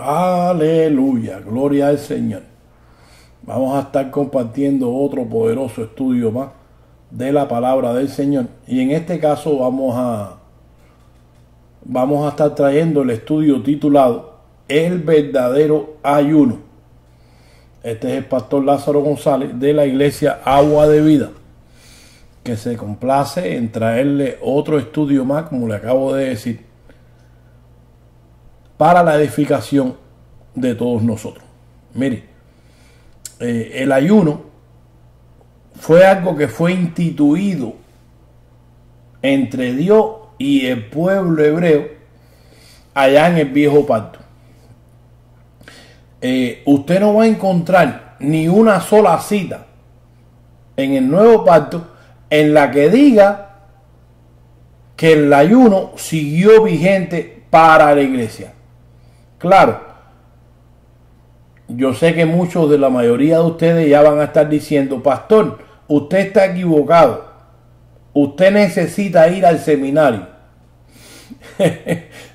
Aleluya, gloria al Señor. Vamos a estar compartiendo otro poderoso estudio más de la palabra del Señor. Y en este caso vamos a estar trayendo el estudio titulado El verdadero ayuno. Este es el pastor Lázaro González de la iglesia Agua de Vida, que se complace en traerle otro estudio más, como le acabo de decir, para la edificación de todos nosotros. Mire, el ayuno fue algo que fue instituido entre Dios y el pueblo hebreo allá en el viejo pacto. Usted no va a encontrar ni una sola cita en el nuevo pacto en la que diga que el ayuno siguió vigente para la iglesia. Claro, yo sé que muchos de la mayoría de ustedes ya van a estar diciendo: pastor, usted está equivocado, usted necesita ir al seminario.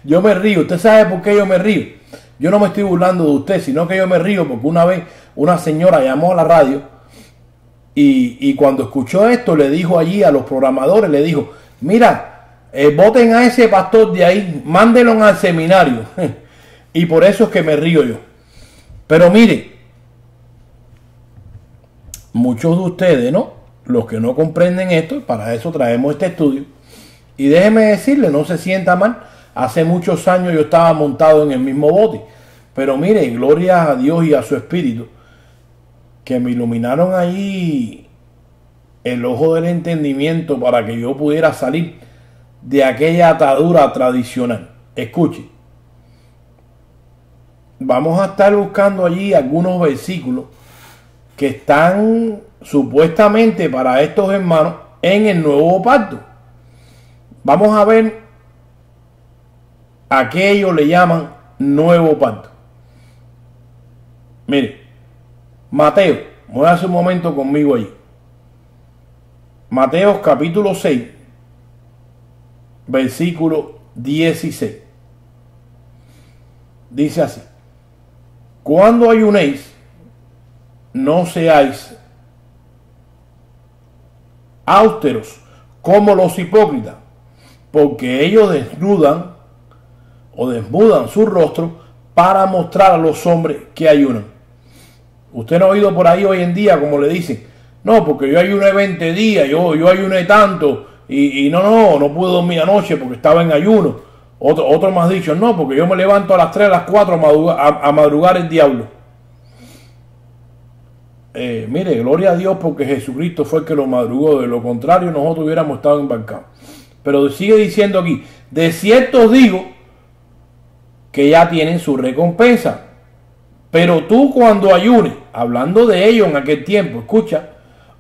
Yo me río. ¿Usted sabe por qué yo me río? Yo no me estoy burlando de usted, sino que yo me río porque una vez una señora llamó a la radio y cuando escuchó esto le dijo allí a los programadores, le dijo: mira, voten a ese pastor de ahí, mándenlo al seminario. Y por eso es que me río yo. Pero mire, muchos de ustedes, ¿no? Los que no comprenden esto, para eso traemos este estudio. Y déjeme decirle, no se sienta mal. Hace muchos años yo estaba montado en el mismo bote. Pero mire, gloria a Dios y a su Espíritu, que me iluminaron ahí el ojo del entendimiento para que yo pudiera salir de aquella atadura tradicional. Escuche. Vamos a estar buscando allí algunos versículos que están supuestamente para estos hermanos en el nuevo pacto. Vamos a ver a qué ellos le llaman nuevo pacto. Mire, Mateo, voy a hacer un momento conmigo allí. Mateo capítulo 6, versículo 16. Dice así: cuando ayunéis, no seáis austeros como los hipócritas, porque ellos desnudan su rostro para mostrar a los hombres que ayunan. Usted no ha oído por ahí hoy en día como le dicen: no, porque yo ayuné 20 días, yo ayuné tanto, y no pude dormir anoche porque estaba en ayuno. Otro más dicho: no, porque yo me levanto a las 3, a las 4 a madrugar el diablo. Mire, gloria a Dios porque Jesucristo fue el que lo madrugó. De lo contrario, nosotros hubiéramos estado embarcados. Pero sigue diciendo aquí: de cierto os digo que ya tienen su recompensa. Pero tú, cuando ayunes, hablando de ellos en aquel tiempo, escucha,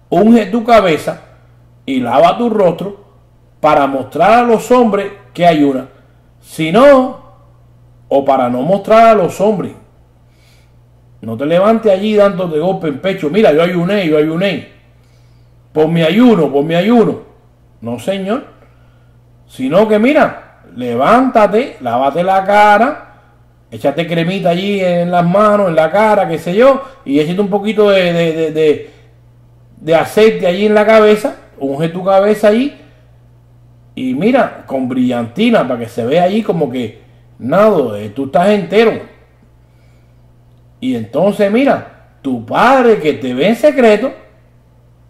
unge tu cabeza y lava tu rostro para mostrar a los hombres que ayunan. Si no, o para no mostrar a los hombres. No te levantes allí dándote golpe en pecho: mira, yo ayuné. Por mi ayuno. No, señor. Sino que mira, levántate, lávate la cara, échate cremita allí en las manos, en la cara, qué sé yo, y échate un poquito de aceite allí en la cabeza, unge tu cabeza allí, y mira, con brillantina, para que se vea allí como que nada, tú estás entero. Y entonces mira, tu Padre que te ve en secreto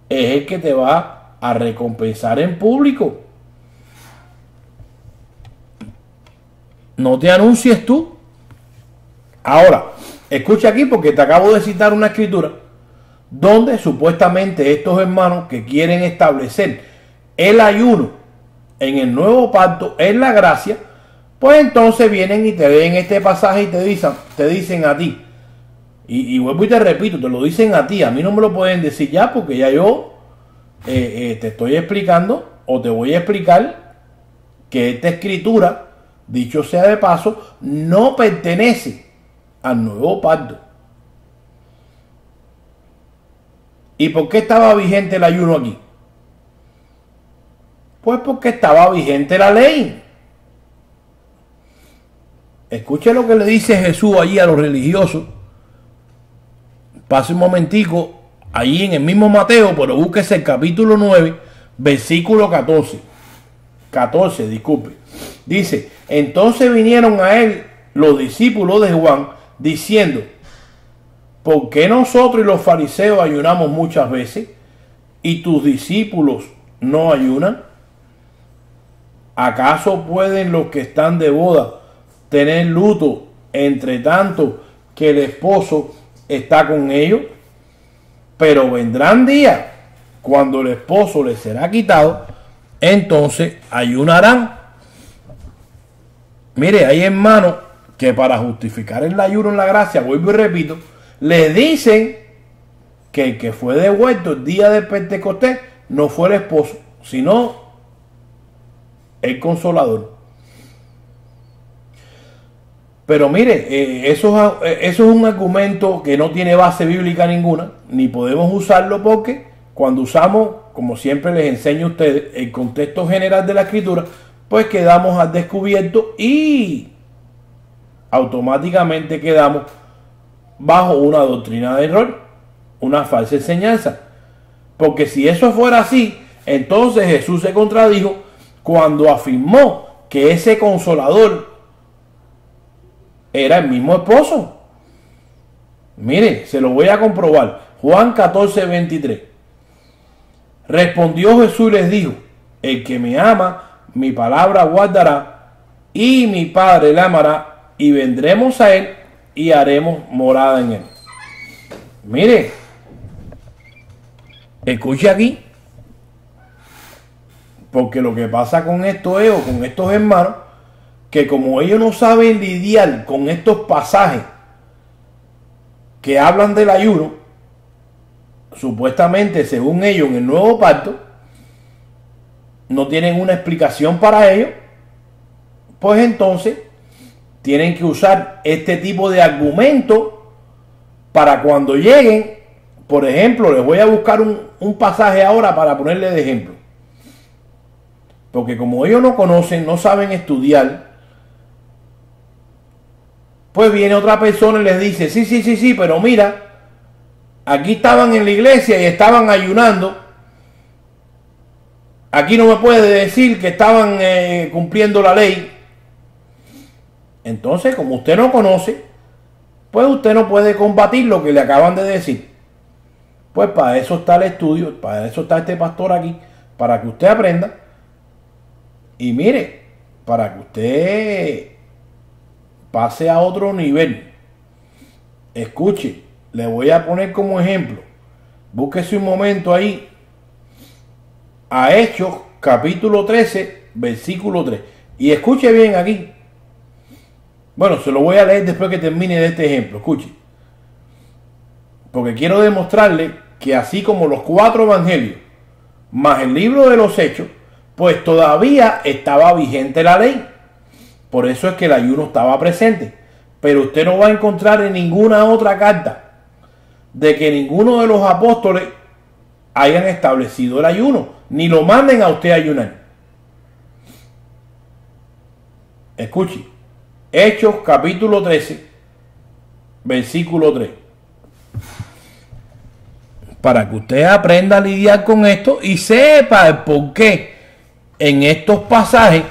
es el que te va a recompensar en público. No te anuncies tú. Ahora, escucha aquí porque te acabo de citar una escritura donde supuestamente estos hermanos que quieren establecer el ayuno en el nuevo pacto, en la gracia, pues entonces vienen y te leen este pasaje y te dicen a ti, y vuelvo y te repito, te lo dicen a ti, a mí no me lo pueden decir ya, porque ya yo te estoy explicando, o te voy a explicar, que esta escritura, dicho sea de paso, no pertenece al nuevo pacto. ¿Y por qué estaba vigente el ayuno aquí? Pues porque estaba vigente la ley. Escuche lo que le dice Jesús allí a los religiosos. Pase un momentico, allí en el mismo Mateo, pero búsquese el capítulo 9, versículo 14. 14, disculpe. Dice, entonces vinieron a él los discípulos de Juan, diciendo, ¿por qué nosotros y los fariseos ayunamos muchas veces y tus discípulos no ayunan? ¿Acaso pueden los que están de boda tener luto entre tanto que el esposo está con ellos? Pero vendrán días cuando el esposo les será quitado, entonces ayunarán. Mire, hay hermanos que para justificar el ayuno en la gracia, vuelvo y repito, le dicen que el que fue devuelto el día de Pentecostés no fue el esposo, sino el consolador. Pero mire, eso es un argumento que no tiene base bíblica ninguna, ni podemos usarlo porque cuando usamos, como siempre les enseño a ustedes, el contexto general de la escritura, pues quedamos al descubierto y automáticamente quedamos bajo una doctrina de error, una falsa enseñanza. Porque si eso fuera así, entonces Jesús se contradijo cuando afirmó que ese consolador era el mismo esposo. Mire, se lo voy a comprobar. Juan 14, 23. Respondió Jesús y les dijo, el que me ama, mi palabra guardará, y mi Padre le amará, y vendremos a él y haremos morada en él. Mire, escuche aquí, porque lo que pasa con esto es, o con estos hermanos, que como ellos no saben lidiar con estos pasajes que hablan del ayuno, supuestamente según ellos en el nuevo pacto, no tienen una explicación para ello, pues entonces tienen que usar este tipo de argumento para cuando lleguen. Por ejemplo, les voy a buscar un pasaje ahora para ponerle de ejemplo, porque como ellos no conocen, no saben estudiar, pues viene otra persona y les dice, sí, pero mira, aquí estaban en la iglesia y estaban ayunando, aquí no me puede decir que estaban cumpliendo la ley. Entonces, como usted no conoce, pues usted no puede combatir lo que le acaban de decir. Pues para eso está el estudio, para eso está este pastor aquí, para que usted aprenda. Y mire, para que usted pase a otro nivel. Escuche, le voy a poner como ejemplo. Búsquese un momento ahí a Hechos capítulo 13, versículo 3. Y escuche bien aquí. Bueno, se lo voy a leer después que termine de este ejemplo. Escuche. Porque quiero demostrarle que así como los 4 evangelios, más el libro de los Hechos, pues todavía estaba vigente la ley. Por eso es que el ayuno estaba presente. Pero usted no va a encontrar en ninguna otra carta de que ninguno de los apóstoles hayan establecido el ayuno, ni lo manden a usted a ayunar. Escuche. Hechos capítulo 13, versículo 3. Para que usted aprenda a lidiar con esto y sepa el por qué en estos pasajes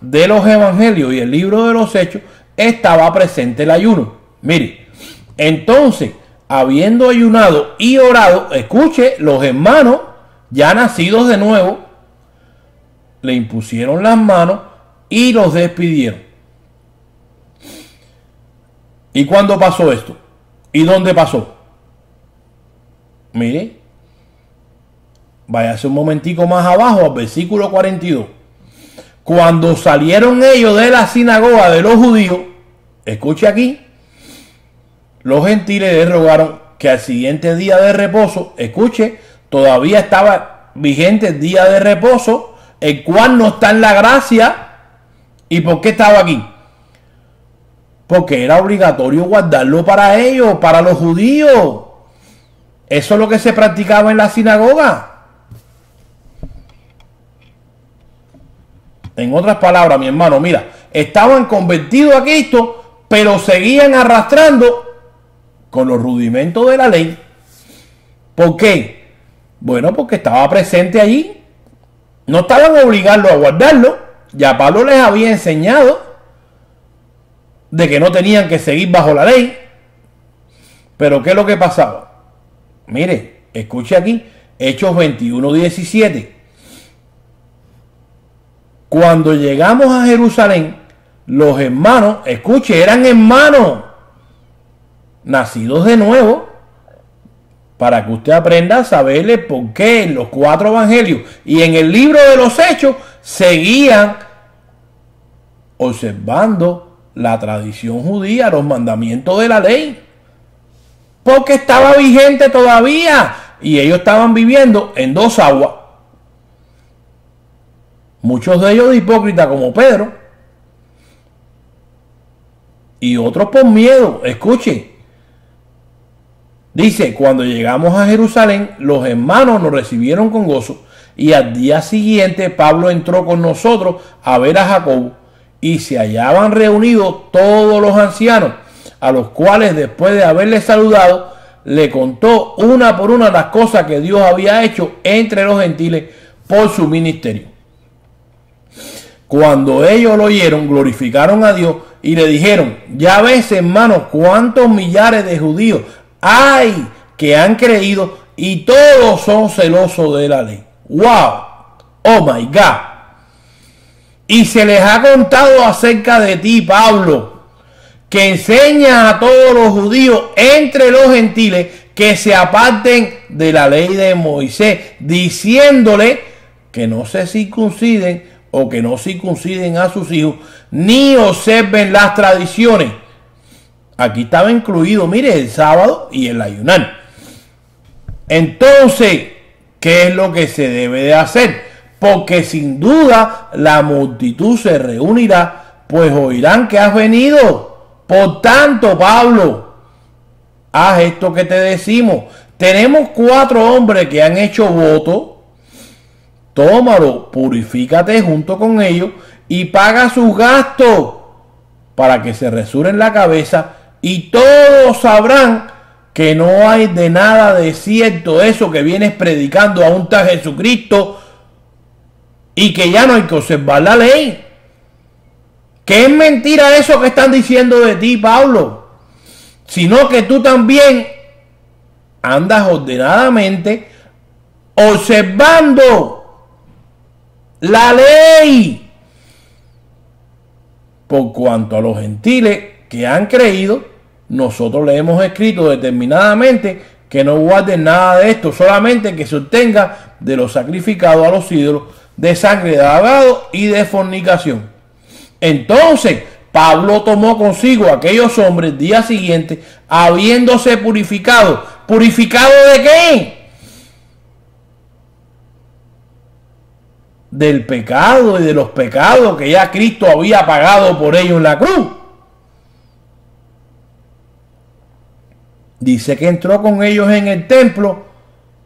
de los evangelios y el libro de los Hechos estaba presente el ayuno. Mire, entonces, habiendo ayunado y orado, escuche, los hermanos ya nacidos de nuevo le impusieron las manos y los despidieron. ¿Y cuándo pasó esto? ¿Y dónde pasó? Mire, váyase un momentico más abajo al versículo 42. Cuando salieron ellos de la sinagoga de los judíos, escuche aquí, los gentiles les rogaron que al siguiente día de reposo, escuche, todavía estaba vigente el día de reposo, el cual no está en la gracia. ¿Y por qué estaba aquí? Porque era obligatorio guardarlo para ellos, para los judíos. Eso es lo que se practicaba en la sinagoga. En otras palabras, mi hermano, mira, estaban convertidos a Cristo, pero seguían arrastrando con los rudimentos de la ley. ¿Por qué? Bueno, porque estaba presente allí. No estaban obligados a guardarlo. Ya Pablo les había enseñado de que no tenían que seguir bajo la ley. Pero ¿qué es lo que pasaba? Mire, escuche aquí, Hechos 21:17. Cuando llegamos a Jerusalén, los hermanos, escuche, eran hermanos nacidos de nuevo, para que usted aprenda a saberle por qué en los 4 evangelios y en el libro de los Hechos seguían observando la tradición judía, los mandamientos de la ley, porque estaba vigente todavía y ellos estaban viviendo en 2 aguas. Muchos de ellos de hipócritas como Pedro y otros por miedo. Escuche, dice, cuando llegamos a Jerusalén, los hermanos nos recibieron con gozo y al día siguiente Pablo entró con nosotros a ver a Jacobo y se hallaban reunidos todos los ancianos, a los cuales después de haberles saludado, le contó una por una las cosas que Dios había hecho entre los gentiles por su ministerio. Cuando ellos lo oyeron, glorificaron a Dios y le dijeron, ya ves, hermanos, cuántos millares de judíos hay que han creído y todos son celosos de la ley. ¡Wow! ¡Oh, my God! Y se les ha contado acerca de ti, Pablo, que enseñas a todos los judíos entre los gentiles que se aparten de la ley de Moisés, diciéndole que no se circunciden o que no circunciden a sus hijos, ni observen las tradiciones. Aquí estaba incluido, mire, el sábado y el ayunar. Entonces, ¿qué es lo que se debe de hacer? Porque sin duda la multitud se reunirá, pues oirán que has venido. Por tanto, Pablo, haz esto que te decimos. Tenemos 4 hombres que han hecho voto. Tómalo, purifícate junto con ellos y paga sus gastos para que se resuren la cabeza y todos sabrán que no hay de nada de cierto eso que vienes predicando a un tal Jesucristo y que ya no hay que observar la ley. Que es mentira eso que están diciendo de ti, Pablo, sino que tú también andas ordenadamente observando la ley. Por cuanto a los gentiles que han creído, nosotros le hemos escrito determinadamente que no guarden nada de esto, solamente que se obtenga de lo sacrificado a los ídolos, de sangre de lavado y de fornicación. Entonces Pablo tomó consigo a aquellos hombres el día siguiente, habiéndose purificado. ¿Purificado de qué? Del pecado y de los pecados que ya Cristo había pagado por ellos en la cruz. Dice que entró con ellos en el templo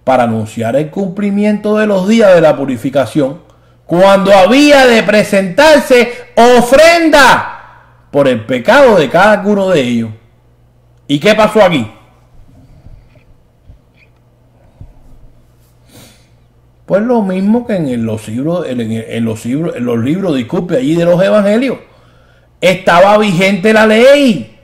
para anunciar el cumplimiento de los días de la purificación, cuando había de presentarse ofrenda por el pecado de cada uno de ellos. ¿Y qué pasó aquí? Pues lo mismo que en los libros, disculpe, allí de los evangelios. Estaba vigente la ley.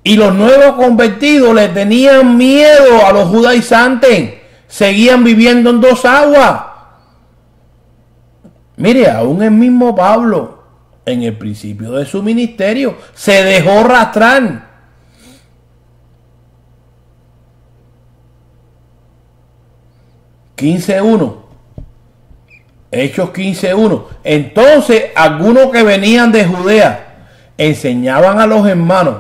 Y los nuevos convertidos le tenían miedo a los judaizantes. Seguían viviendo en 2 aguas. Mire, aún el mismo Pablo, en el principio de su ministerio, se dejó arrastrar. Hechos 15:1. Entonces algunos que venían de Judea enseñaban a los hermanos: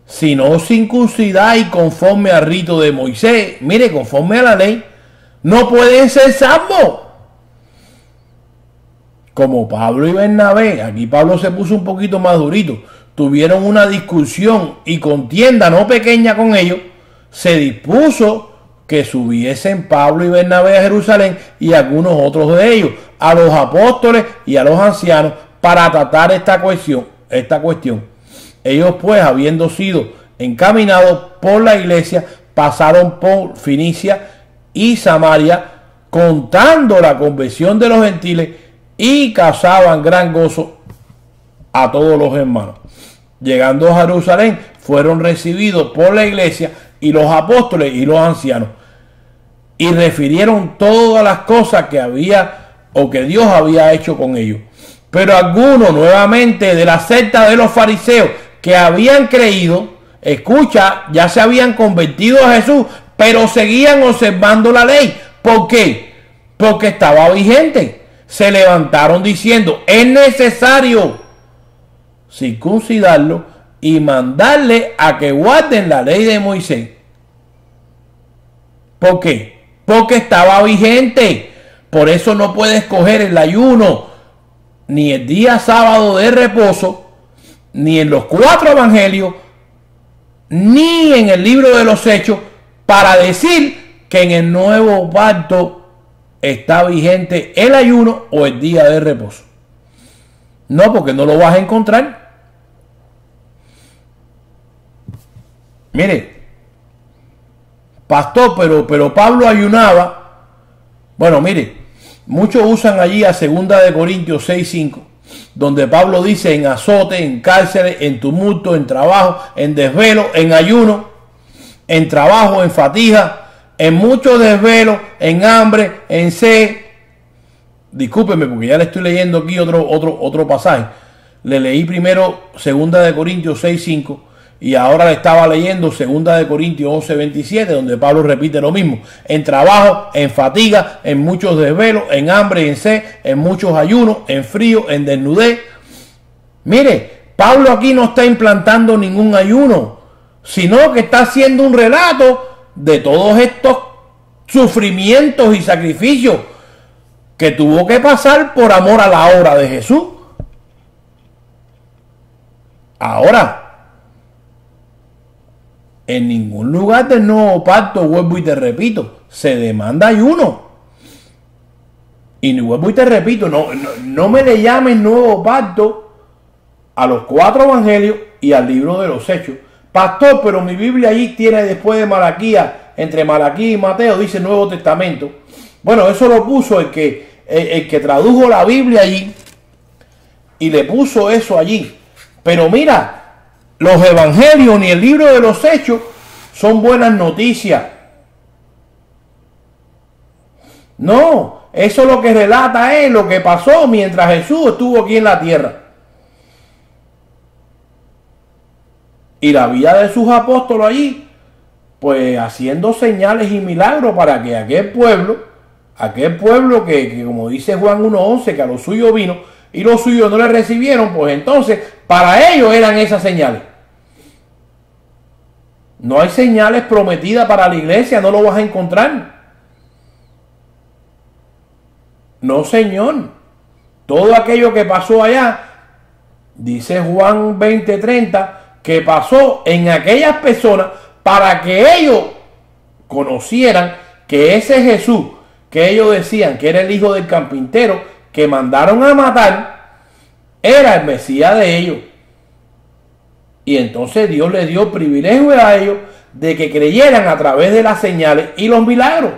si no os circuncidáis conforme al rito de Moisés, mire, conforme a la ley, no pueden ser salvos. Como Pablo y Bernabé, aquí Pablo se puso un poquito más durito, tuvieron una discusión y contienda no pequeña con ellos, se dispuso que subiesen Pablo y Bernabé a Jerusalén y algunos otros de ellos, a los apóstoles y a los ancianos para tratar esta cuestión. Ellos pues, habiendo sido encaminados por la iglesia, pasaron por Fenicia y Samaria, contando la conversión de los gentiles, y causaban gran gozo a todos los hermanos. Llegando a Jerusalén, fueron recibidos por la iglesia y los apóstoles y los ancianos, y refirieron todas las cosas que había o que Dios había hecho con ellos. Pero algunos nuevamente de la secta de los fariseos que habían creído, escucha, ya se habían convertido a Jesús, pero seguían observando la ley. ¿Por qué? Porque estaba vigente. Se levantaron diciendo: es necesario circuncidarlo y mandarle a que guarden la ley de Moisés. ¿Por qué? Porque estaba vigente. Por eso no puede escoger el ayuno, ni el día sábado de reposo, ni en los 4 evangelios, ni en el libro de los Hechos, para decir que en el nuevo pacto está vigente el ayuno o el día de reposo. No, porque no lo vas a encontrar. Mire, pastor, pero Pablo ayunaba. Bueno, mire, muchos usan allí a 2 de Corintios 6:5, donde Pablo dice: en azote, en cárceles, en tumulto, en trabajo, en desvelo, en ayuno, en trabajo, en fatiga, en mucho desvelo, en hambre, en sed. Discúlpeme, porque ya le estoy leyendo aquí otro pasaje. Le leí primero 2 de Corintios 6:5 y ahora le estaba leyendo 2 de Corintios 11:27, donde Pablo repite lo mismo: en trabajo, en fatiga, en muchos desvelos, en hambre, en sed, en muchos ayunos, en frío, en desnudez. Mire, Pablo aquí no está implantando ningún ayuno, sino que está haciendo un relato de todos estos sufrimientos y sacrificios que tuvo que pasar por amor a la obra de Jesús. Ahora, en ningún lugar del nuevo pacto, vuelvo y te repito, se demanda ayuno. Y vuelvo y te repito, no me le llamen nuevo pacto a los 4 evangelios y al libro de los Hechos. Pastor, pero mi Biblia allí tiene, después de Malaquías, entre Malaquías y Mateo, dice Nuevo Testamento. Bueno, eso lo puso el que tradujo la Biblia allí y le puso eso allí. Pero mira, los evangelios ni el libro de los Hechos son buenas noticias. No, eso lo que relata es lo que pasó mientras Jesús estuvo aquí en la tierra. Y la vida de sus apóstoles allí, pues haciendo señales y milagros para que aquel pueblo que como dice Juan 1:11, que a los suyos vino y los suyos no le recibieron, pues entonces para ellos eran esas señales. No hay señales prometidas para la iglesia, no lo vas a encontrar. No, señor. Todo aquello que pasó allá, dice Juan 20:30, que pasó en aquellas personas para que ellos conocieran que ese Jesús, que ellos decían que era el hijo del carpintero, que mandaron a matar, era el Mesías de ellos. Y entonces Dios les dio privilegio a ellos de que creyeran a través de las señales y los milagros.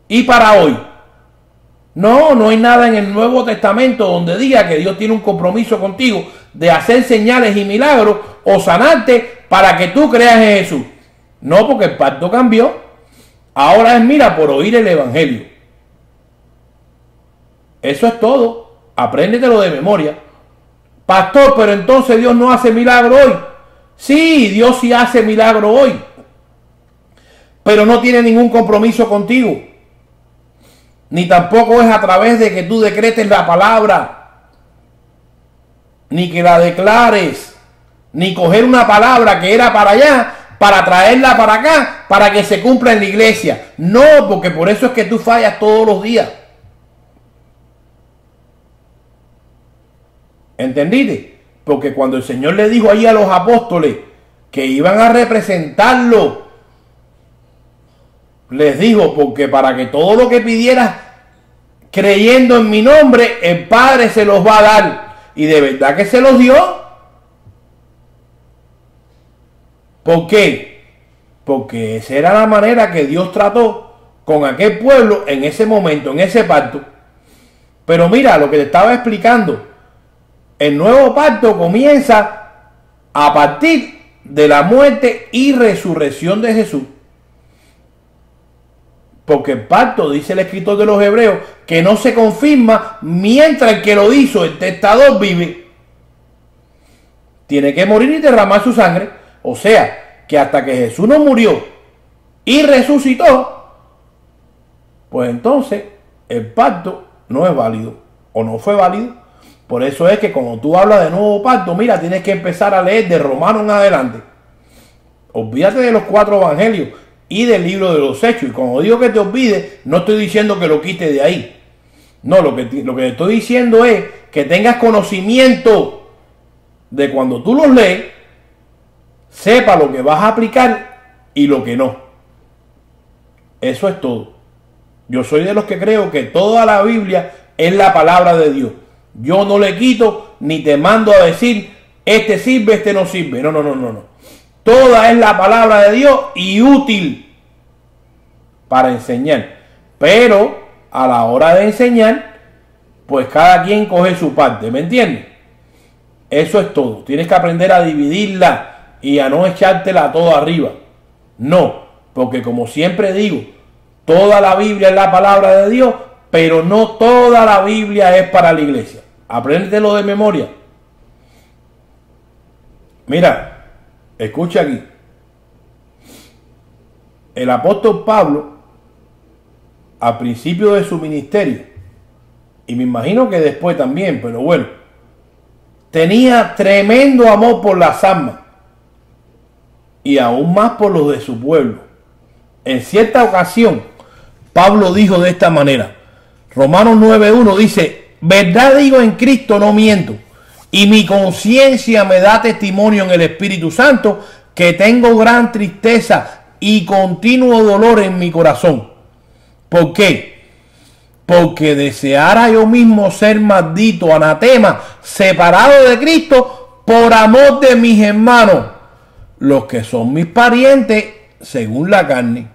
Y para hoy, no hay nada en el Nuevo Testamento donde diga que Dios tiene un compromiso contigo de hacer señales y milagros o sanarte para que tú creas en Jesús. No, porque el pacto cambió. Ahora es, mira, por oír el evangelio. Eso es todo. Apréndetelo de memoria. Pastor, pero entonces Dios no hace milagro hoy. Sí, Dios sí hace milagro hoy, pero no tiene ningún compromiso contigo. Ni tampoco es a través de que tú decretes la palabra, ni que la declares, ni coger una palabra que era para allá, para traerla para acá, para que se cumpla en la iglesia. No, porque por eso es que tú fallas todos los días. ¿Entendiste? Porque cuando el Señor le dijo ahí a los apóstoles que iban a representarlo, les dijo, porque para que todo lo que pidieras creyendo en mi nombre, el Padre se los va a dar. Y de verdad que se los dio. ¿Por qué? Porque esa era la manera que Dios trató con aquel pueblo en ese momento, en ese pacto. Pero mira lo que te estaba explicando. El nuevo pacto comienza a partir de la muerte y resurrección de Jesús. Porque el pacto, dice el escritor de los Hebreos, que no se confirma mientras el que lo hizo, el testador, vive. Tiene que morir y derramar su sangre. O sea, que hasta que Jesús no murió y resucitó, pues entonces el pacto no es válido o no fue válido. Por eso es que cuando tú hablas de nuevo pacto, mira, tienes que empezar a leer de Romanos en adelante. Olvídate de los 4 evangelios y del libro de los Hechos. Y cuando digo que te olvides, no estoy diciendo que lo quites de ahí. No, lo que te estoy diciendo es que tengas conocimiento de cuando tú los lees, sepa lo que vas a aplicar y lo que no. Eso es todo. Yo soy de los que creo que toda la Biblia es la palabra de Dios. Yo no le quito ni te mando a decir este sirve, este no sirve. No, no, no, no, no. Toda es la palabra de Dios y útil para enseñar. Pero a la hora de enseñar, pues cada quien coge su parte. ¿Me entiendes? Eso es todo. Tienes que aprender a dividirla y a no echártela todo arriba. No, porque como siempre digo, toda la Biblia es la palabra de Dios, pero no toda la Biblia es para la iglesia. Apréndetelo de memoria. Mira, escucha aquí. El apóstol Pablo, al principio de su ministerio, y me imagino que después también, pero bueno, tenía tremendo amor por las almas y aún más por los de su pueblo. En cierta ocasión, Pablo dijo de esta manera, Romanos 9:1 dice, verdad digo en Cristo, no miento, y mi conciencia me da testimonio en el Espíritu Santo que tengo gran tristeza y continuo dolor en mi corazón. ¿Por qué? Porque deseara yo mismo ser maldito, anatema, separado de Cristo por amor de mis hermanos, los que son mis parientes según la carne.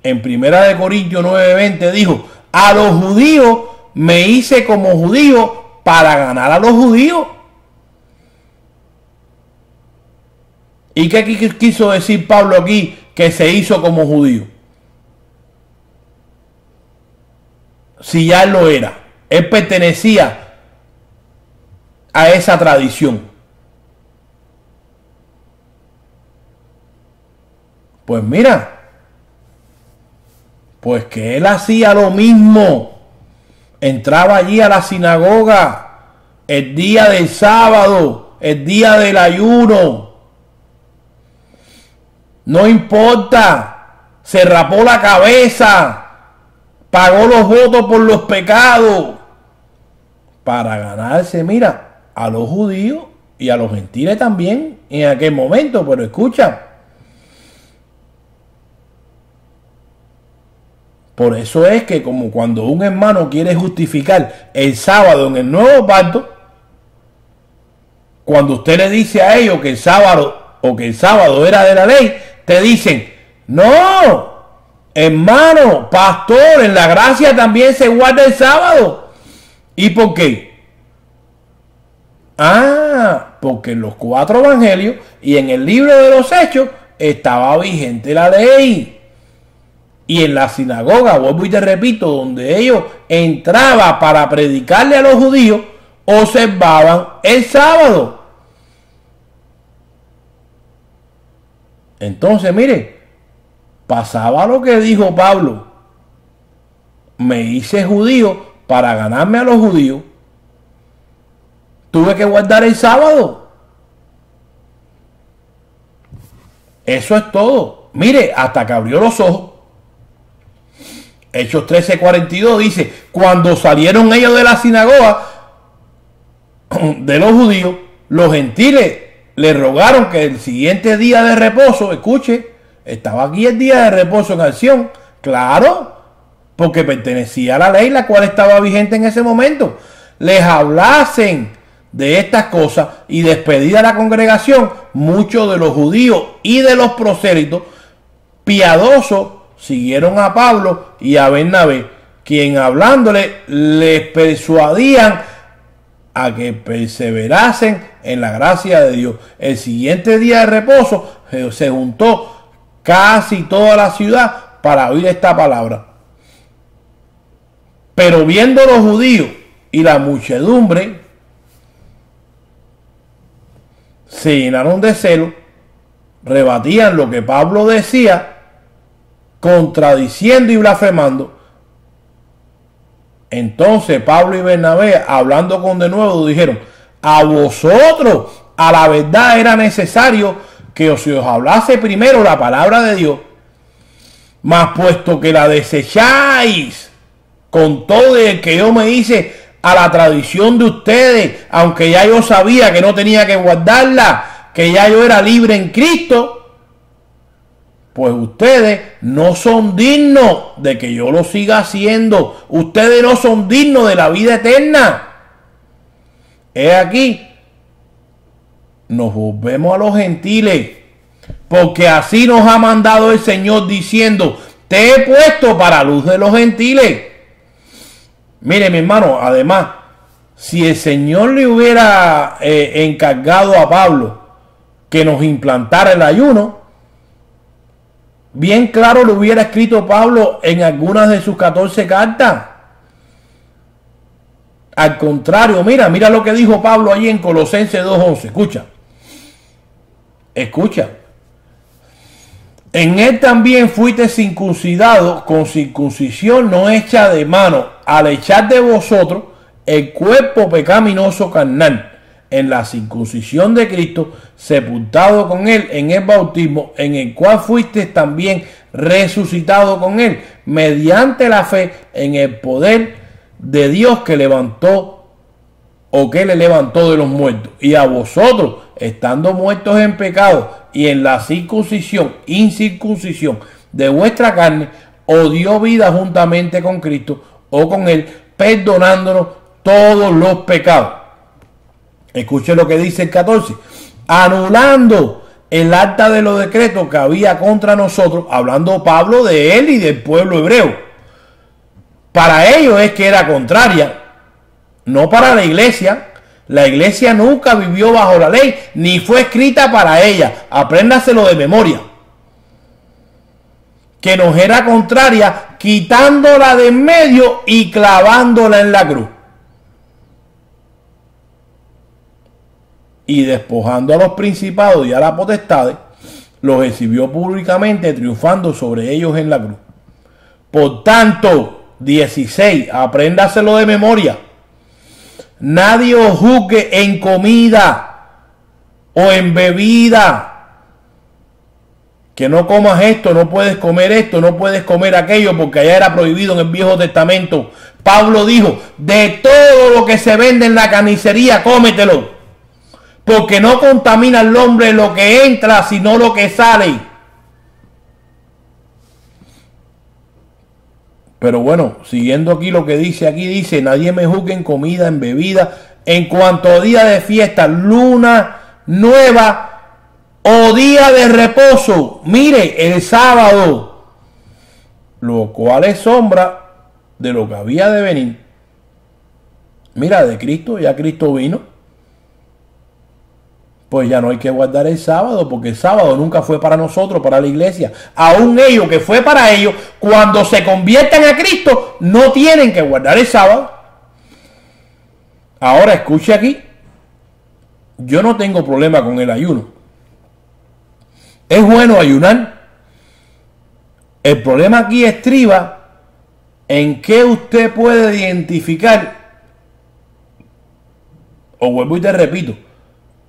En 1 Corintios 9:20 dijo, a los judíos me hice como judío para ganar a los judíos. ¿Y qué quiso decir Pablo aquí que se hizo como judío? Si ya él lo era, él pertenecía a esa tradición. Pues mira, pues que él hacía lo mismo. Entraba allí a la sinagoga el día del sábado, el día del ayuno. No importa, se rapó la cabeza, pagó los votos por los pecados para ganarse, mira, a los judíos y a los gentiles también en aquel momento. Pero escucha, por eso es que como cuando un hermano quiere justificar el sábado en el nuevo pacto, cuando usted le dice a ellos que el sábado era de la ley, te dicen, no, hermano, pastor, en la gracia también se guarda el sábado. ¿Y por qué? Porque en los 4 evangelios y en el libro de los Hechos estaba vigente la ley. Y en la sinagoga, vuelvo y te repito, donde ellos entraban para predicarle a los judíos, observaban el sábado. Entonces, mire, pasaba lo que dijo Pablo. Me hice judío para ganarme a los judíos. Tuve que guardar el sábado. Eso es todo. Mire, hasta que abrió los ojos. Hechos 13:42 dice, cuando salieron ellos de la sinagoga de los judíos, los gentiles le rogaron que el siguiente día de reposo, escuche, estaba aquí el día de reposo en acción, Claro, porque pertenecía a la ley la cual estaba vigente en ese momento. Les hablasen de estas cosas y despedida la congregación, muchos de los judíos y de los prosélitos piadosos siguieron a Pablo y a Bernabé, quien hablándole les persuadían a que perseverasen en la gracia de Dios. El siguiente día de reposo se juntó casi toda la ciudad para oír esta palabra. Pero viendo los judíos y la muchedumbre, se llenaron de celo, rebatían lo que Pablo decía, contradiciendo y blasfemando. Entonces Pablo y Bernabé, hablando con de nuevo, dijeron: a vosotros a la verdad era necesario que os hablase primero la palabra de Dios, mas puesto que la desecháis con todo el que yo me hice a la tradición de ustedes, aunque ya yo sabía que no tenía que guardarla, que ya yo era libre en Cristo, pues ustedes no son dignos de que yo lo siga haciendo. Ustedes no son dignos de la vida eterna. He aquí, nos volvemos a los gentiles, porque así nos ha mandado el Señor diciendo: te he puesto para luz de los gentiles. Mire, mi hermano, además, si el Señor le hubiera encargado a Pablo que nos implantara el ayuno, bien claro lo hubiera escrito Pablo en algunas de sus 14 cartas. Al contrario, mira lo que dijo Pablo allí en Colosenses 2:11. Escucha. En él también fuiste circuncidado con circuncisión no hecha de mano, al echar de vosotros el cuerpo pecaminoso carnal, en la circuncisión de Cristo, sepultado con él en el bautismo, en el cual fuiste también resucitado con él, mediante la fe en el poder de Dios que levantó o que le levantó de los muertos. Y a vosotros, estando muertos en pecado y en la incircuncisión de vuestra carne, os dio vida juntamente con Cristo o con él, perdonándonos todos los pecados. Escuche lo que dice el 14. Anulando el acta de los decretos que había contra nosotros, hablando Pablo de él y del pueblo hebreo. Para ellos es que era contraria, no para la iglesia. La iglesia nunca vivió bajo la ley, ni fue escrita para ella. Apréndaselo de memoria. Que nos era contraria, quitándola de en medio y clavándola en la cruz. Y despojando a los principados y a las potestades, los exhibió públicamente, triunfando sobre ellos en la cruz. Por tanto, 16, apréndaselo de memoria. Nadie os juzgue en comida o en bebida. Que no comas esto, no puedes comer esto, no puedes comer aquello, porque allá era prohibido en el Viejo Testamento. Pablo dijo: de todo lo que se vende en la carnicería, cómetelo, porque no contamina al hombre lo que entra, sino lo que sale. Pero bueno, siguiendo aquí lo que dice, aquí dice: nadie me juzgue en comida, en bebida, en cuanto a día de fiesta, luna nueva o día de reposo. Mire, el sábado, lo cual es sombra de lo que había de venir. Mira, de Cristo, ya Cristo vino. Pues ya no hay que guardar el sábado, porque el sábado nunca fue para nosotros, para la iglesia. Aún ellos, que fue para ellos, cuando se conviertan a Cristo, no tienen que guardar el sábado. Ahora escuche aquí, yo no tengo problema con el ayuno. Es bueno ayunar. El problema aquí estriba en que usted puede identificar, o vuelvo y te repito,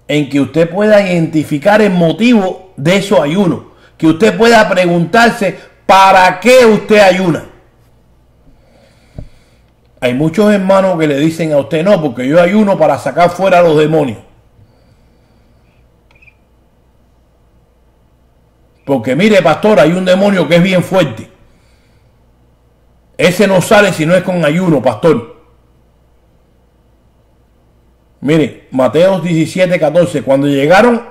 en que usted pueda identificar el motivo de esos ayunos, que usted pueda preguntarse para qué usted ayuna. Hay muchos hermanos que le dicen a usted: no, porque yo ayuno para sacar fuera a los demonios. Porque mire, pastor, hay un demonio que es bien fuerte. Ese no sale si no es con ayuno, pastor. Mire, Mateo 17:14. Cuando llegaron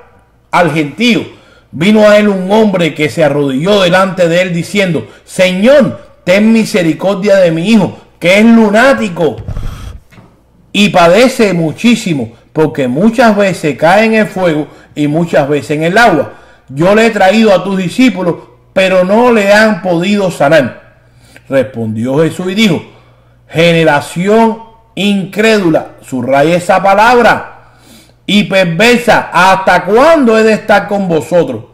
al gentío, vino a él un hombre que se arrodilló delante de él diciendo: Señor, ten misericordia de mi hijo, que es lunático y padece muchísimo, porque muchas veces cae en el fuego y muchas veces en el agua. Yo le he traído a tus discípulos, pero no le han podido sanar. Respondió Jesús y dijo: generación incrédula, subraya esa palabra, y perversa, ¿hasta cuándo he de estar con vosotros?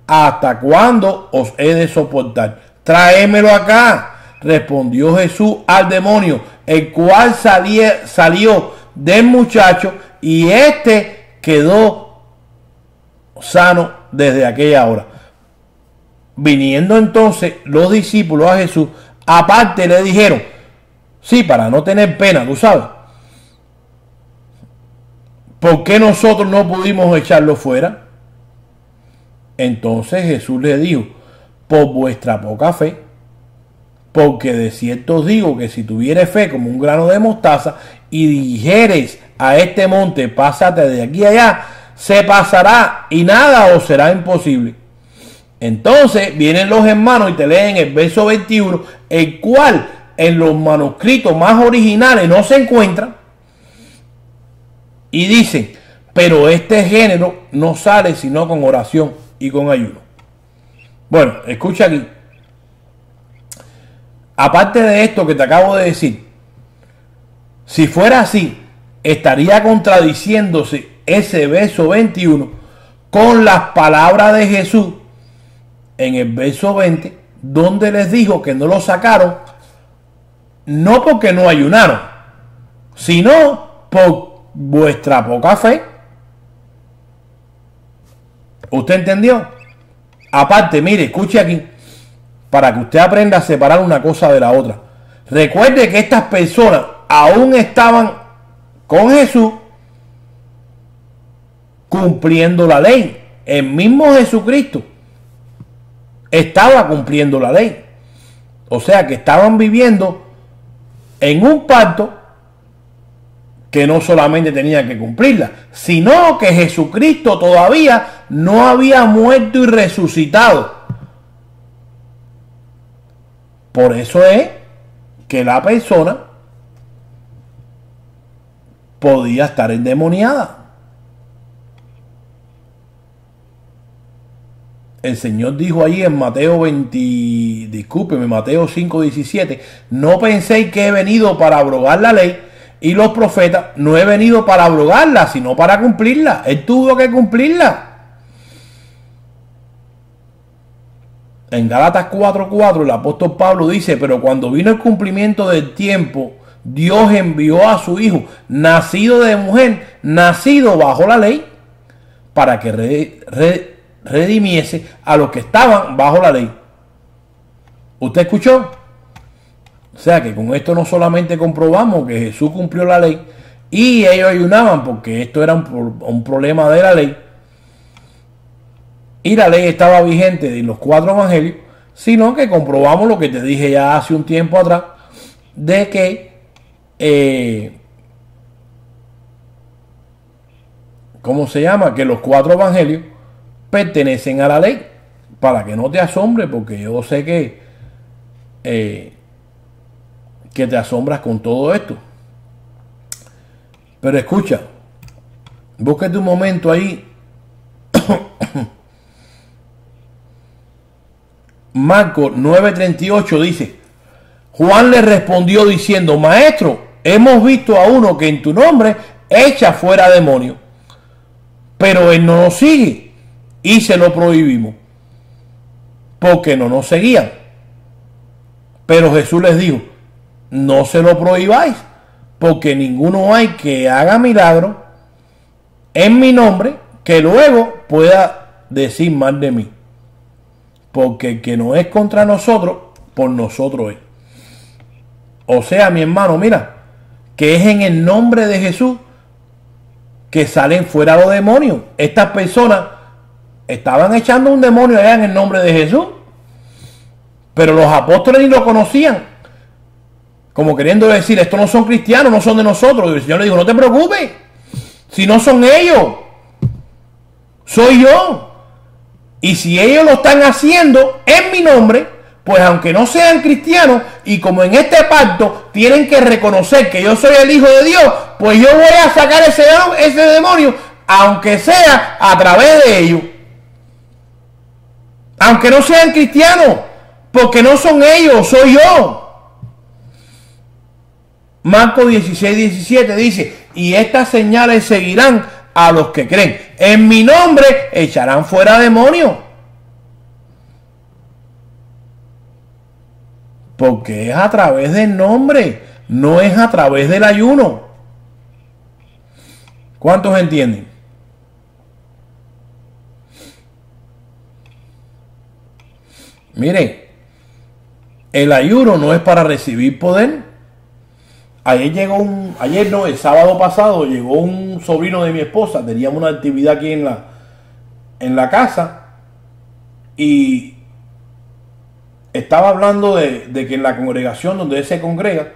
¿Hasta cuándo os he de soportar? Tráemelo acá. Respondió Jesús al demonio, el cual salió del muchacho, y éste quedó sano desde aquella hora. Viniendo entonces los discípulos a Jesús, aparte le dijeron, sí, para no tener pena, tú sabes, ¿por qué nosotros no pudimos echarlo fuera? Entonces Jesús le dijo: por vuestra poca fe, porque de cierto os digo que si tuvieres fe como un grano de mostaza y dijeres a este monte, pásate de aquí a allá, se pasará y nada os será imposible. Entonces vienen los hermanos y te leen el verso 21, el cual en los manuscritos más originales no se encuentra, y dicen: pero este género no sale sino con oración y con ayuno. Bueno, escucha aquí. Aparte de esto que te acabo de decir, si fuera así, estaría contradiciéndose ese verso 21 con las palabras de Jesús en el verso 20, donde les dijo que no lo sacaron no porque no ayunaron, sino por vuestra poca fe. ¿Usted entendió? Aparte, mire, escuche aquí, para que usted aprenda a separar una cosa de la otra. Recuerde que estas personas aún estaban con Jesús cumpliendo la ley. El mismo Jesucristo estaba cumpliendo la ley. O sea que estaban viviendo en un pacto que no solamente tenían que cumplirla, sino que Jesucristo todavía no había muerto y resucitado. Por eso es que la persona podía estar endemoniada. El Señor dijo ahí en Mateo 5:17, no penséis que he venido para abrogar la ley y los profetas, no he venido para abrogarla, sino para cumplirla. Él tuvo que cumplirla. En Gálatas 4:4 el apóstol Pablo dice: pero cuando vino el cumplimiento del tiempo, Dios envió a su Hijo, nacido de mujer, nacido bajo la ley, para que redimiese a los que estaban bajo la ley. ¿Usted escuchó? O sea que con esto no solamente comprobamos que Jesús cumplió la ley y ellos ayunaban porque esto era un problema de la ley y la ley estaba vigente de los 4 evangelios, sino que comprobamos lo que te dije ya hace un tiempo atrás, de que ¿cómo se llama? Que los 4 evangelios pertenecen a la ley, para que no te asombre, porque yo sé que te asombras con todo esto. Pero escucha, búsquete un momento ahí. Marcos 9:38 dice: Juan le respondió diciendo: Maestro, hemos visto a uno que en tu nombre echa fuera demonios, pero él no nos sigue y se lo prohibimos porque no nos seguían. Pero Jesús les dijo: no se lo prohibáis, porque ninguno hay que haga milagro en mi nombre que luego pueda decir mal de mí, porque el que no es contra nosotros, por nosotros es. O sea, mi hermano, mira, que es en el nombre de Jesús que salen fuera los demonios. Estas personas estaban echando un demonio allá en el nombre de Jesús, pero los apóstoles ni lo conocían. como queriendo decir, estos no son cristianos, no son de nosotros. Y el Señor le dijo, no te preocupes, si no son ellos, soy yo. Y si ellos lo están haciendo en mi nombre, pues aunque no sean cristianos, y como en este pacto tienen que reconocer que yo soy el Hijo de Dios, pues yo voy a sacar ese demonio, aunque sea a través de ellos. Aunque no sean cristianos, porque no son ellos, soy yo. Marcos 16:17 dice, y estas señales seguirán a los que creen. En mi nombre echarán fuera demonios. Porque es a través del nombre, no es a través del ayuno. ¿Cuántos entienden? Miren, el ayuno no es para recibir poder. El sábado pasado llegó un sobrino de mi esposa. Teníamos una actividad aquí en la casa y estaba hablando de que en la congregación donde él se congrega,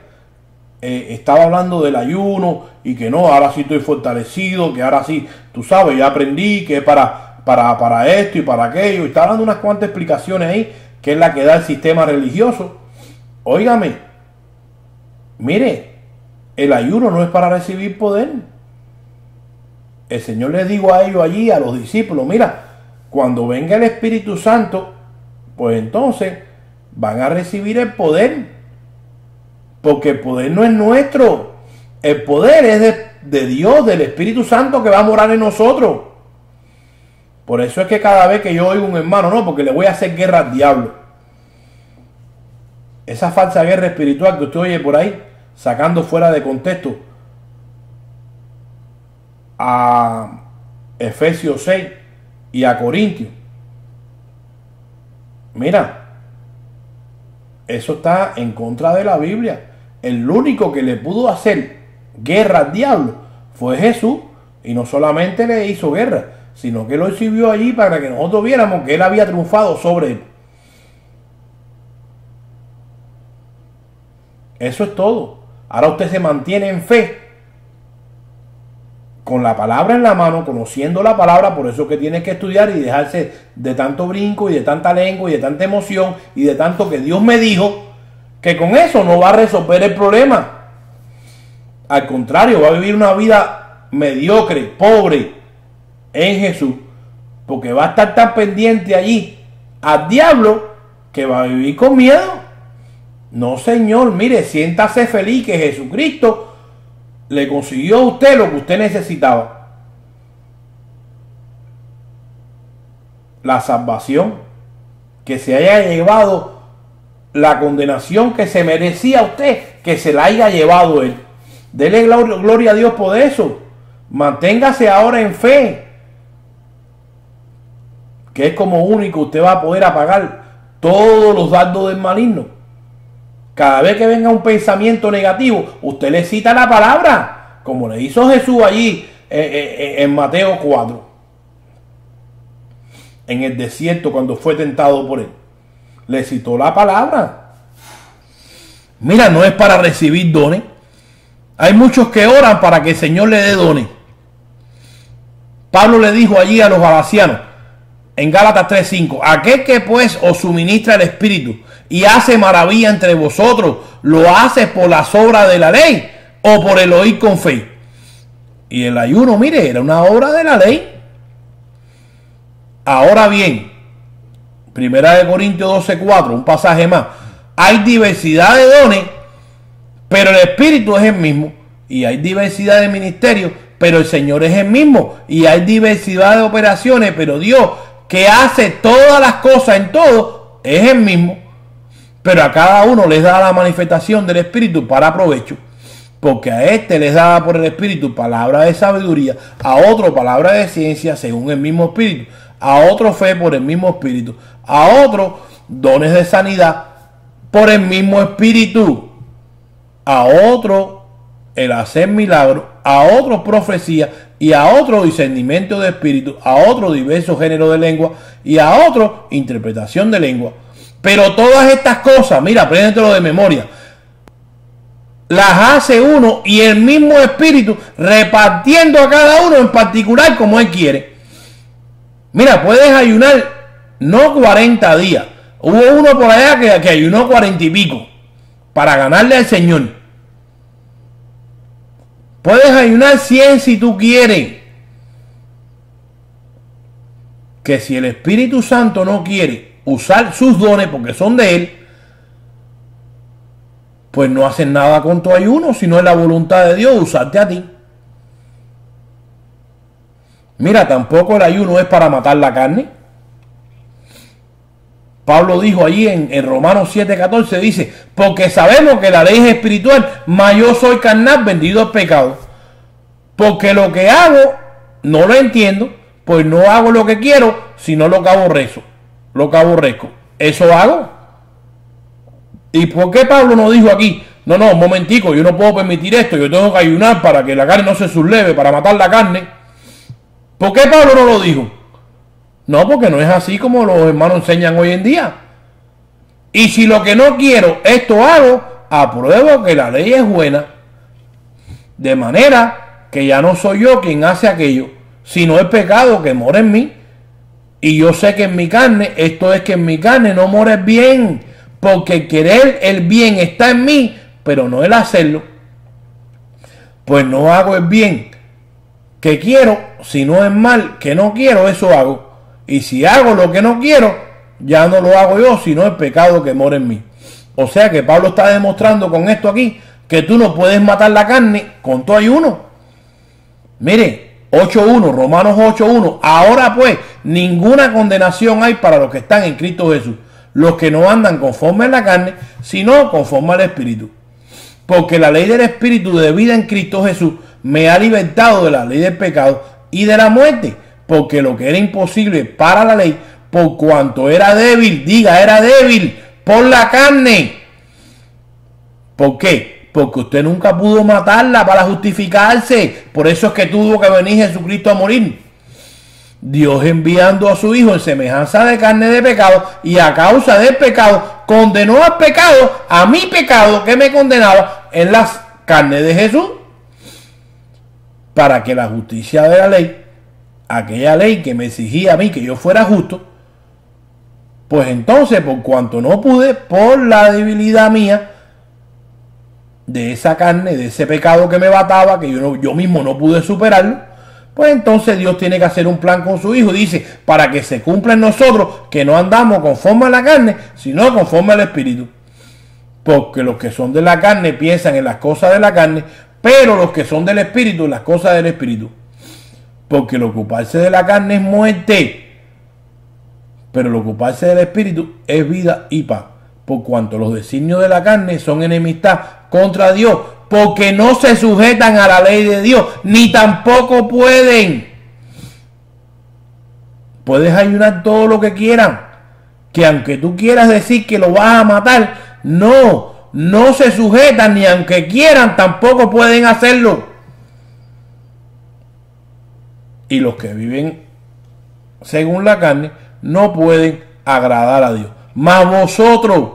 estaba hablando del ayuno y que no, ahora sí estoy fortalecido, que ahora sí, tú sabes, ya aprendí que es para esto y para aquello. Y estaba dando unas cuantas explicaciones ahí, que es la que da el sistema religioso. Óigame, mire, el ayuno no es para recibir poder. El Señor les dijo a ellos allí, a los discípulos, mira, cuando venga el Espíritu Santo, pues entonces van a recibir el poder. Porque el poder no es nuestro. El poder es de Dios, del Espíritu Santo que va a morar en nosotros. Por eso es que cada vez que yo oigo a un hermano, no, porque le voy a hacer guerra al diablo. Esa falsa guerra espiritual que usted oye por ahí, sacando fuera de contexto a Efesios 6 y a Corintios. Mira, eso está en contra de la Biblia. El único que le pudo hacer guerra al diablo fue Jesús. Y no solamente le hizo guerra, sino que lo exhibió allí para que nosotros viéramos que él había triunfado sobre él. Eso es todo. Ahora usted se mantiene en fe, con la palabra en la mano, conociendo la palabra. Por eso que tiene que estudiar y dejarse de tanto brinco y de tanta lengua y de tanta emoción y de tanto que Dios me dijo, que con eso no va a resolver el problema. Al contrario, va a vivir una vida mediocre, pobre en Jesús, porque va a estar tan pendiente allí al diablo que va a vivir con miedo. No, señor, mire, siéntase feliz que Jesucristo le consiguió a usted lo que usted necesitaba. La salvación, que se haya llevado la condenación que se merecía usted, que se la haya llevado él. Dele gloria a Dios por eso. Manténgase ahora en fe, que es como único usted va a poder apagar todos los dardos del maligno. Cada vez que venga un pensamiento negativo, usted le cita la palabra, como le hizo Jesús allí en Mateo 4, en el desierto cuando fue tentado por él. Le citó la palabra. Mira, no es para recibir dones. Hay muchos que oran para que el Señor le dé dones. Pablo le dijo allí a los galatianos, en Gálatas 3:5, aquel que pues os suministra el Espíritu y hace maravilla entre vosotros, ¿lo hace por las obras de la ley o por el oír con fe? Y el ayuno, mire, era una obra de la ley. Ahora bien, 1 Corintios 12:4, un pasaje más. Hay diversidad de dones, pero el Espíritu es el mismo. Y hay diversidad de ministerios, pero el Señor es el mismo. Y hay diversidad de operaciones, pero Dios, que hace todas las cosas en todo, es el mismo. Pero a cada uno les da la manifestación del Espíritu para provecho. Porque a este les da por el Espíritu palabra de sabiduría, a otro palabra de ciencia según el mismo Espíritu, a otro fe por el mismo Espíritu, a otro dones de sanidad por el mismo Espíritu, a otro el hacer milagros, a otro profecía, y a otro discernimiento de espíritu, a otro diversos géneros de lengua, y a otro interpretación de lengua. Pero todas estas cosas, mira, apréndetelo de memoria. las hace uno y el mismo espíritu repartiendo a cada uno en particular como él quiere. Mira, puedes ayunar no 40 días. Hubo uno por allá que ayunó 40 y pico para ganarle al Señor. Puedes ayunar 100 si tú quieres. Que si el Espíritu Santo no quiere usar sus dones porque son de Él, pues no hacen nada con tu ayuno, sino es la voluntad de Dios usarte a ti. Mira, tampoco el ayuno es para matar la carne. Pablo dijo allí en Romanos 7:14, dice, porque sabemos que la ley es espiritual, mas yo soy carnal, vendido al pecado. Porque lo que hago, no lo entiendo, pues no hago lo que quiero, sino lo que aborrezco. Eso hago. ¿Y por qué Pablo nos dijo aquí? No, un momentico, yo no puedo permitir esto, yo tengo que ayunar para que la carne no se subleve, para matar la carne. ¿Por qué Pablo no lo dijo? No, porque no es así como los hermanos enseñan hoy en día. Y si lo que no quiero, esto hago, apruebo que la ley es buena. De manera que ya no soy yo quien hace aquello, sino el pecado que mora en mí. Y yo sé que en mi carne, esto es que en mi carne no mora el bien, porque el querer el bien está en mí, pero no el hacerlo. Pues no hago el bien que quiero, sino el mal que no quiero, eso hago. Y si hago lo que no quiero, ya no lo hago yo, sino el pecado que mora en mí. O sea que Pablo está demostrando con esto aquí que tú no puedes matar la carne con tu ayuno. Mire, 8.1, Romanos 8.1. Ahora pues, ninguna condenación hay para los que están en Cristo Jesús, los que no andan conforme a la carne, sino conforme al Espíritu. Porque la ley del Espíritu de vida en Cristo Jesús me ha libertado de la ley del pecado y de la muerte. Porque lo que era imposible para la ley, por cuanto era débil, era débil por la carne. ¿Por qué? Porque usted nunca pudo matarla para justificarse. Por eso es que tuvo que venir Jesucristo a morir. Dios enviando a su Hijo en semejanza de carne de pecado, y a causa del pecado condenó al pecado, a mi pecado que me condenaba en las carnes de Jesús, para que la justicia de la ley, aquella ley que me exigía a mí que yo fuera justo, pues entonces, por cuanto no pude, por la debilidad mía, de esa carne, de ese pecado que me bataba, que yo mismo no pude superarlo, pues entonces Dios tiene que hacer un plan con su Hijo. Dice, para que se cumpla en nosotros que no andamos conforme a la carne, sino conforme al Espíritu. Porque los que son de la carne piensan en las cosas de la carne, pero los que son del Espíritu en las cosas del Espíritu. Porque el ocuparse de la carne es muerte, pero el ocuparse del Espíritu es vida y paz. Por cuanto los designios de la carne son enemistad contra Dios, porque no se sujetan a la ley de Dios, ni tampoco pueden. Puedes ayunar todo lo que quieran, que aunque tú quieras decir que lo vas a matar, no se sujetan, ni aunque quieran tampoco pueden hacerlo. Y los que viven según la carne no pueden agradar a Dios. Mas vosotros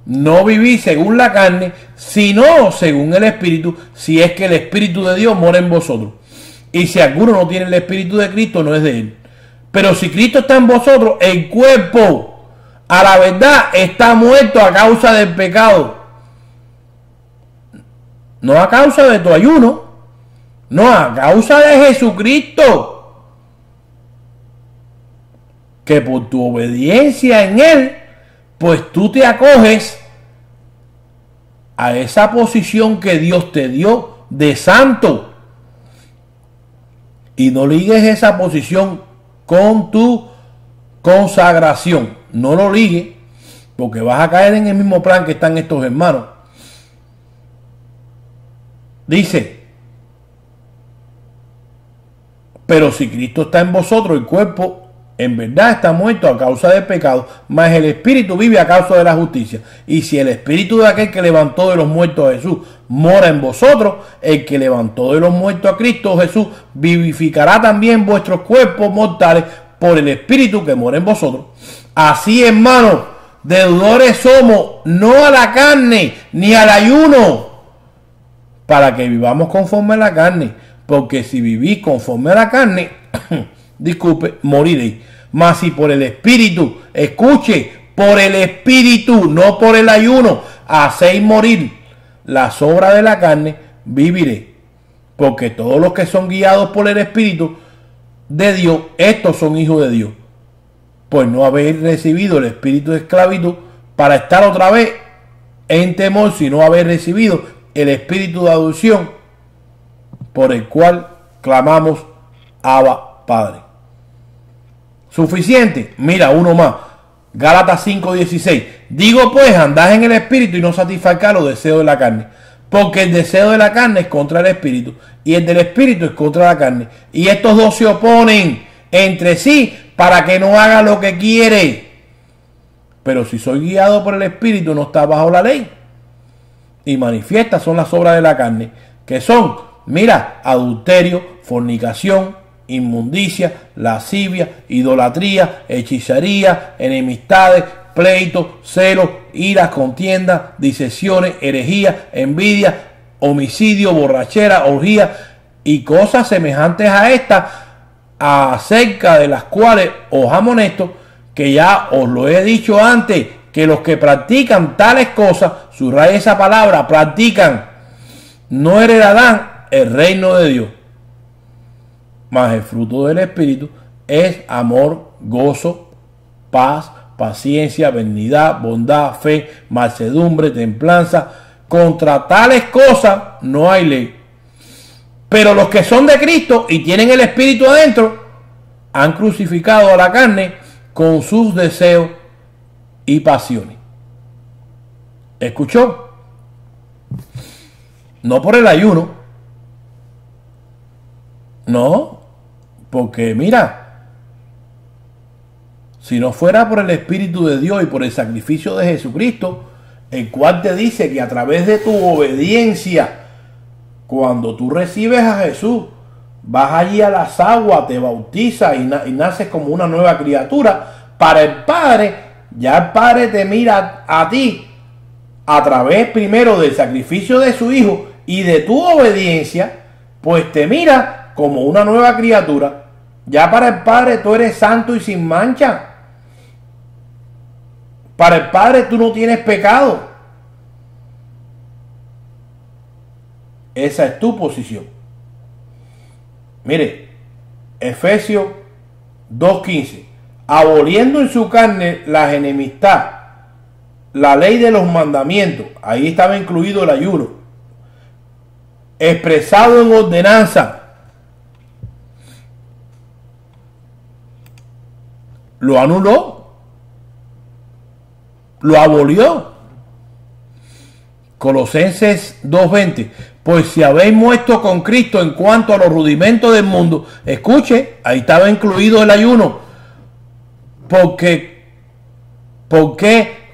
no vivís según la carne, sino según el Espíritu, si es que el Espíritu de Dios mora en vosotros. Y si alguno no tiene el Espíritu de Cristo, no es de él. Pero si Cristo está en vosotros, el cuerpo, a la verdad, está muerto a causa del pecado. No a causa de tu ayuno, no, a causa de Jesucristo. Que por tu obediencia en Él, pues tú te acoges a esa posición que Dios te dio de santo. Y no ligues esa posición con tu consagración. No lo ligues, porque vas a caer en el mismo plan que están estos hermanos. Dice, pero si Cristo está en vosotros, el cuerpo en verdad está muerto a causa del pecado, mas el Espíritu vive a causa de la justicia. Y si el Espíritu de aquel que levantó de los muertos a Jesús mora en vosotros, el que levantó de los muertos a Cristo Jesús vivificará también vuestros cuerpos mortales por el Espíritu que mora en vosotros. Así, hermanos, deudores somos, no a la carne ni al ayuno, para que vivamos conforme a la carne, porque si vivís conforme a la carne, disculpe, moriréis. Mas si por el Espíritu, escuche, por el Espíritu, no por el ayuno, hacéis morir las obras de la carne, viviréis. Porque todos los que son guiados por el Espíritu de Dios, estos son hijos de Dios. Pues no habéis recibido el espíritu de esclavitud para estar otra vez en temor, sino habéis recibido el espíritu de adopción, por el cual clamamos Abba, Padre. Suficiente. Mira, uno más. Gálatas 5:16. Digo pues, andad en el espíritu y no satisfagáis los deseos de la carne. Porque el deseo de la carne es contra el espíritu y el del espíritu es contra la carne. Y estos dos se oponen entre sí para que no haga lo que quiere. Pero si soy guiado por el espíritu, no está bajo la ley. Y manifiestas son las obras de la carne, que son, mira, adulterio, fornicación, inmundicia, lascivia, idolatría, hechicería, enemistades, pleitos, celos, iras, contiendas, disensiones, herejía, envidia, homicidio, borrachera, orgía y cosas semejantes a estas, acerca de las cuales os amonesto, que ya os lo he dicho antes, que los que practican tales cosas, subraya esa palabra, practican, no heredarán el reino de Dios. Mas el fruto del Espíritu es amor, gozo, paz, paciencia, benignidad, bondad, fe, mansedumbre, templanza. Contra tales cosas no hay ley. Pero los que son de Cristo y tienen el Espíritu adentro, han crucificado a la carne con sus deseos y pasiones. ¿Escuchó? No por el ayuno. No, porque mira, si no fuera por el Espíritu de Dios y por el sacrificio de Jesucristo, el cual te dice que a través de tu obediencia, cuando tú recibes a Jesús, vas allí a las aguas, te bautizas y naces como una nueva criatura, para el Padre, ya el Padre te mira a ti a través primero del sacrificio de su Hijo y de tu obediencia, pues te mira como una nueva criatura. Ya para el Padre tú eres santo y sin mancha. Para el Padre tú no tienes pecado. Esa es tu posición. Mire, Efesios 2:15. Aboliendo en su carne las enemistad, la ley de los mandamientos. Ahí estaba incluido el ayuno. Expresado en ordenanza. Lo anuló, lo abolió. Colosenses 2:20. Pues si habéis muerto con Cristo en cuanto a los rudimentos del mundo, escuche, ahí estaba incluido el ayuno. Porque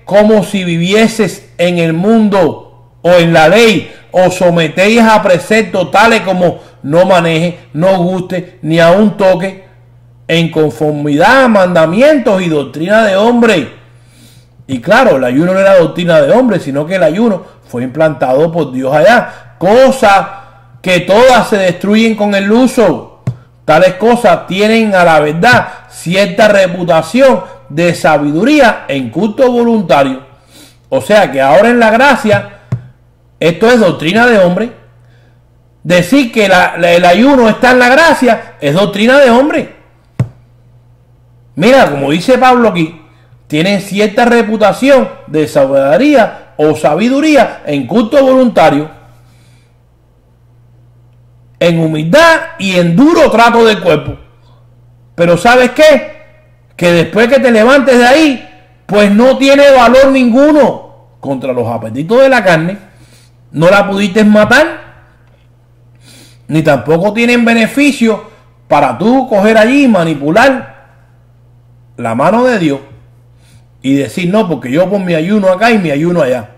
como si vivieses en el mundo o en la ley, os sometéis a preceptos tales como no maneje, no guste, ni aun toque, en conformidad a mandamientos y doctrina de hombre. Y claro, el ayuno no era doctrina de hombre, sino que el ayuno fue implantado por Dios allá. Cosas que todas se destruyen con el uso. Tales cosas tienen a la verdad cierta reputación de sabiduría en culto voluntario. O sea que ahora en la gracia, esto es doctrina de hombre. Decir que el ayuno está en la gracia es doctrina de hombre. Mira, como dice Pablo aquí, tienen cierta reputación de sabiduría o sabiduría en culto voluntario, en humildad y en duro trato del cuerpo. Pero ¿sabes qué? Que después que te levantes de ahí, pues no tiene valor ninguno contra los apetitos de la carne. No la pudiste matar, ni tampoco tienen beneficio para tú coger allí y manipular la mano de Dios y decir no, porque yo pongo mi ayuno acá y mi ayuno allá.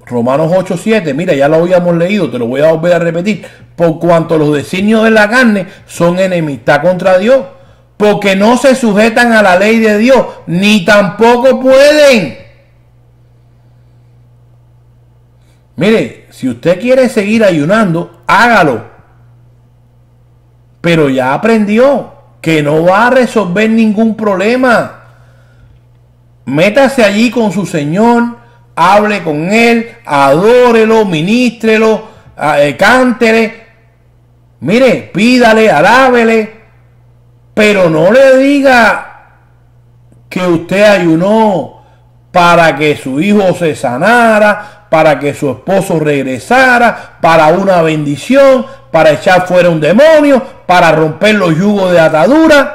Romanos 8:7, mira, ya lo habíamos leído, te lo voy a volver a repetir. Por cuanto los designios de la carne son enemistad contra Dios, porque no se sujetan a la ley de Dios, ni tampoco pueden. Mire, si usted quiere seguir ayunando, hágalo. Pero ya aprendió que no va a resolver ningún problema. Métase allí con su Señor, hable con Él, adórelo, ministrelo, cántele. Mire, pídale, alábele, pero no le diga que usted ayunó para que su hijo se sanara, para que su esposo regresara, para una bendición, para echar fuera un demonio, para romper los yugos de atadura.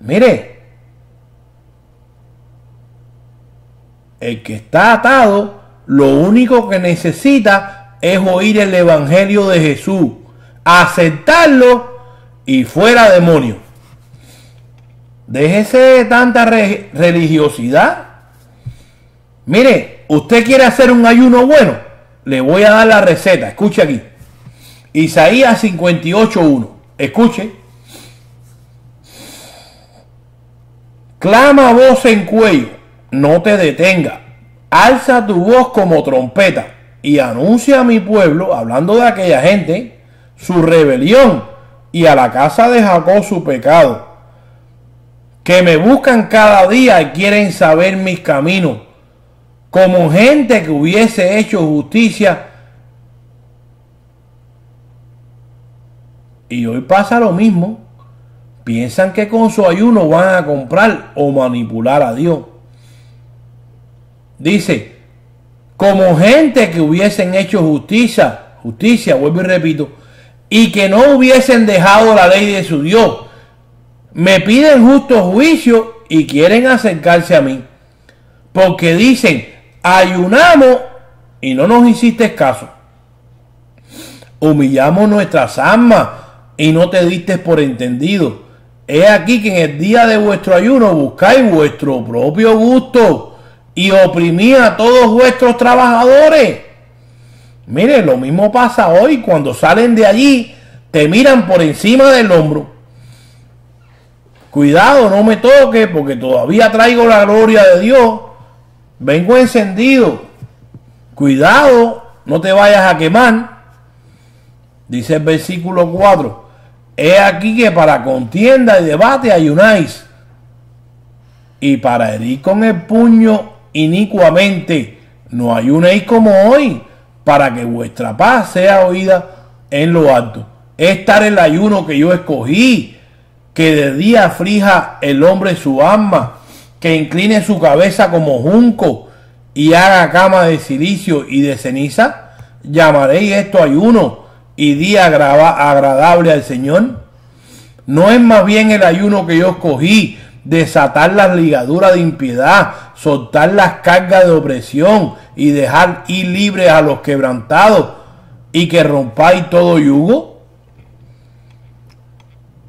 Mire, el que está atado, lo único que necesita es oír el evangelio de Jesús, aceptarlo y fuera demonio. Déjese de tanta religiosidad. Mire, usted quiere hacer un ayuno bueno, le voy a dar la receta. Escuche aquí. Isaías 58:1. Escuche. Clama a voz en cuello, no te detenga. Alza tu voz como trompeta y anuncia a mi pueblo, hablando de aquella gente, su rebelión, y a la casa de Jacob su pecado. Que me buscan cada día y quieren saber mis caminos, como gente que hubiese hecho justicia. Y hoy pasa lo mismo. Piensan que con su ayuno van a comprar o manipular a Dios. Dice, como gente que hubiesen hecho justicia, vuelvo y repito, y que no hubiesen dejado la ley de su Dios. Me piden justo juicio y quieren acercarse a mí. Porque dicen, ayunamos y no nos hiciste caso. Humillamos nuestras almas y no te diste por entendido. He aquí que en el día de vuestro ayuno buscáis vuestro propio gusto y oprimís a todos vuestros trabajadores. Miren, lo mismo pasa hoy. Cuando salen de allí, te miran por encima del hombro. Cuidado, no me toque, porque todavía traigo la gloria de Dios. Vengo encendido. Cuidado, no te vayas a quemar. Dice el versículo 4. He aquí que para contienda y debate ayunáis, y para herir con el puño inicuamente no ayunéis como hoy, para que vuestra paz sea oída en lo alto. Es tal el ayuno que yo escogí, que de día aflija el hombre su alma, que incline su cabeza como junco y haga cama de silicio y de ceniza. Llamaréis esto ayuno y día agradable al Señor. ¿No es más bien el ayuno que yo escogí, desatar las ligaduras de impiedad, soltar las cargas de opresión y dejar ir libres a los quebrantados, y que rompáis todo yugo?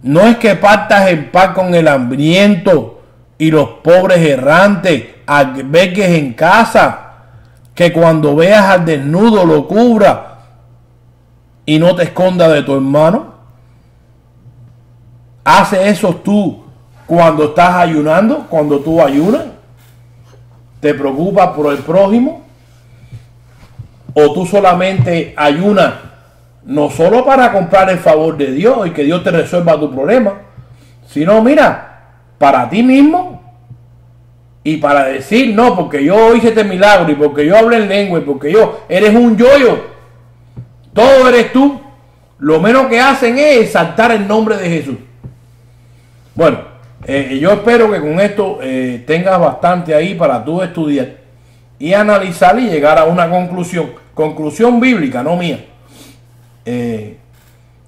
¿No es que partas en paz con el hambriento y los pobres errantes, albergues en casa, que cuando veas al desnudo lo cubra y no te escondas de tu hermano? ¿Haces eso tú cuando estás ayunando? Cuando tú ayunas, ¿te preocupas por el prójimo? ¿O tú solamente ayunas no solo para comprar el favor de Dios y que Dios te resuelva tu problema, sino, mira, para ti mismo y para decir, no, porque yo hice este milagro y porque yo hablé en lengua y porque yo, eres un yoyo, todo eres tú? Lo menos que hacen es exaltar el nombre de Jesús. Bueno, yo espero que con esto tengas bastante ahí para tú estudiar y analizar y llegar a una conclusión bíblica, no mía.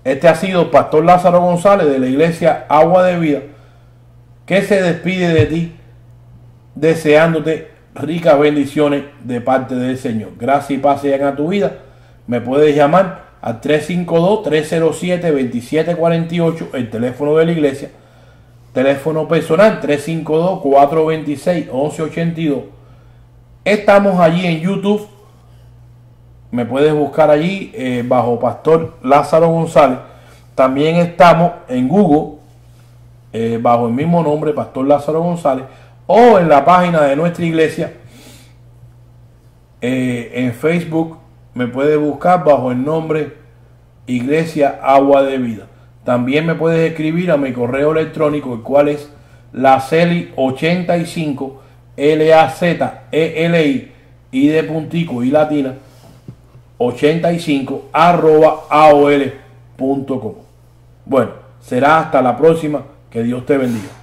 Este ha sido Pastor Lázaro González de la iglesia Agua de Vida, que se despide de ti deseándote ricas bendiciones de parte del Señor. Gracias y paz llegan a tu vida. Me puedes llamar al 352-307-2748, el teléfono de la iglesia. Teléfono personal 352-426-1182. Estamos allí en YouTube. Me puedes buscar allí bajo Pastor Lázaro González. También estamos en Google bajo el mismo nombre, Pastor Lázaro González, o en la página de nuestra iglesia En Facebook me puedes buscar bajo el nombre Iglesia Agua de Vida. También me puedes escribir a mi correo electrónico, el cual es laceli85 LAZELI y de puntico y latina 85 @aol.com. Bueno, será hasta la próxima. Que Dios te bendiga.